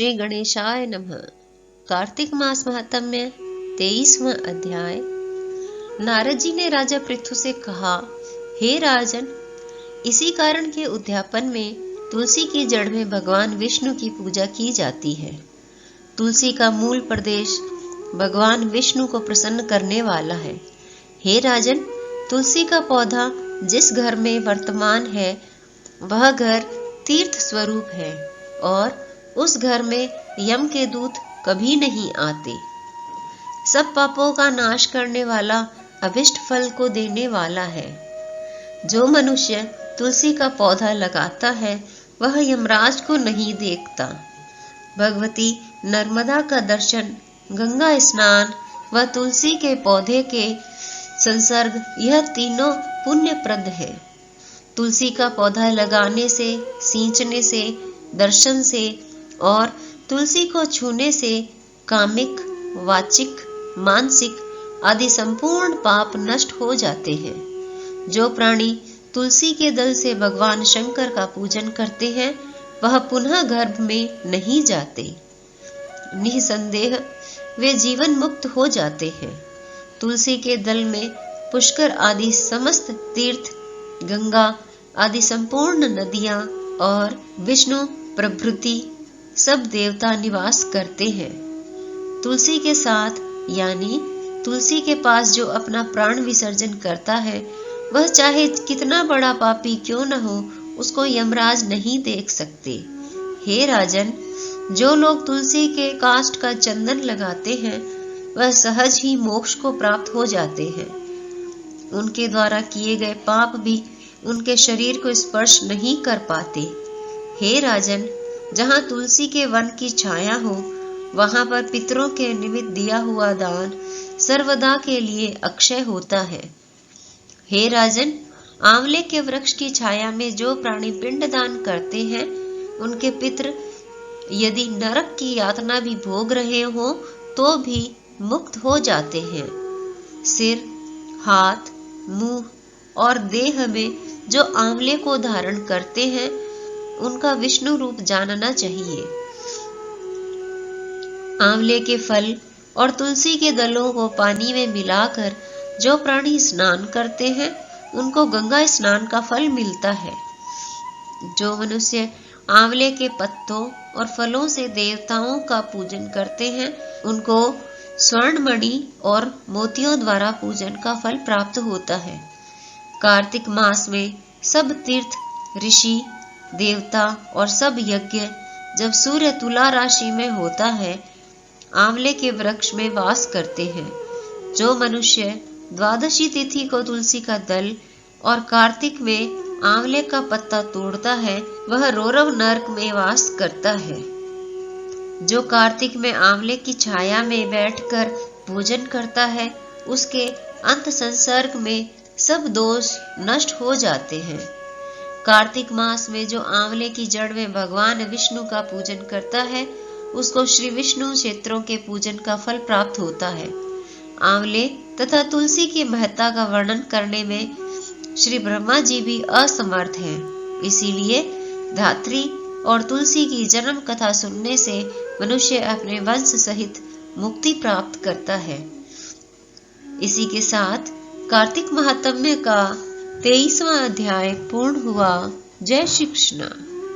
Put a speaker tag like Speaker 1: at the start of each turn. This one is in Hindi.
Speaker 1: श्री गणेशाय नमः। कार्तिक मास महात्म्य 23वां अध्याय। नारद जी ने राजा पृथु से कहा, हे राजन, इसी कारण के उद्यापन में तुलसी की जड़ में भगवान विष्णु की पूजा की जाती है। तुलसी का मूल प्रदेश भगवान विष्णु को प्रसन्न करने वाला है। हे राजन, तुलसी का पौधा जिस घर में वर्तमान है वह घर तीर्थ स्वरूप है और उस घर में यम के दूत कभी नहीं आते। सब पापों का नाश करने वाला, अभिष्ट फल को देने वाला है। जो मनुष्य तुलसी का पौधा लगाता है वह यमराज को नहीं देखता। भगवती नर्मदा का दर्शन, गंगा स्नान व तुलसी के पौधे के संसर्ग, यह तीनों पुण्यप्रद है। तुलसी का पौधा लगाने से, सींचने से, दर्शन से और तुलसी को छूने से कामिक, वाचिक, मानसिक आदि संपूर्ण पाप नष्ट हो जाते हैं। जो प्राणी तुलसी के दल से भगवान शंकर का पूजन करते हैं वह पुनः गर्भ में नहीं जाते। निसंदेह वे जीवन मुक्त हो जाते हैं। तुलसी के दल में पुष्कर आदि समस्त तीर्थ, गंगा आदि संपूर्ण नदियां और विष्णु प्रभृति सब देवता निवास करते हैं। तुलसी के साथ यानी तुलसी के पास जो अपना प्राण विसर्जन करता है वह चाहे कितना बड़ा पापी क्यों न हो, उसको यमराज नहीं देख सकते। हे राजन, जो लोग तुलसी के काष्ठ का चंदन लगाते हैं वह सहज ही मोक्ष को प्राप्त हो जाते हैं। उनके द्वारा किए गए पाप भी उनके शरीर को स्पर्श नहीं कर पाते। हे राजन, जहाँ तुलसी के वन की छाया हो वहां पर पितरों के निमित्त दिया हुआ दान सर्वदा के लिए अक्षय होता है। हे राजन, आंवले के वृक्ष की छाया में जो प्राणी पिंड दान करते हैं उनके पितर यदि नरक की यातना भी भोग रहे हो तो भी मुक्त हो जाते हैं। सिर, हाथ, मुंह और देह में जो आंवले को धारण करते हैं उनका विष्णु रूप जानना चाहिए। आंवले के फल और तुलसी के दलों को पानी में मिलाकर जो प्राणी स्नान करते हैं उनको गंगा स्नान का फल मिलता है। जो मनुष्य आंवले के पत्तों और फलों से देवताओं का पूजन करते हैं उनको स्वर्ण मणि और मोतियों द्वारा पूजन का फल प्राप्त होता है। कार्तिक मास में सब तीर्थ, ऋषि, देवता और सब यज्ञ जब सूर्य तुला राशि में होता है आंवले के वृक्ष में वास करते हैं। जो मनुष्य द्वादशी तिथि को तुलसी का दल और कार्तिक में आंवले का पत्ता तोड़ता है वह रौरव नरक में वास करता है। जो कार्तिक में आंवले की छाया में बैठकर भोजन करता है उसके अंत संसर्ग में सब दोष नष्ट हो जाते हैं। कार्तिक मास में जो आंवले की जड़ में भगवान विष्णु का पूजन करता है उसको श्री विष्णु क्षेत्रों के पूजन का फल प्राप्त होता है। आंवले तथा तुलसी की महत्ता का वर्णन करने में श्री ब्रह्मा जी भी असमर्थ हैं। इसीलिए धात्री और तुलसी की जन्म कथा सुनने से मनुष्य अपने वंश सहित मुक्ति प्राप्त करता है। इसी के साथ कार्तिक महात्म्य का 23वां अध्याय पूर्ण हुआ। जय श्री कृष्ण।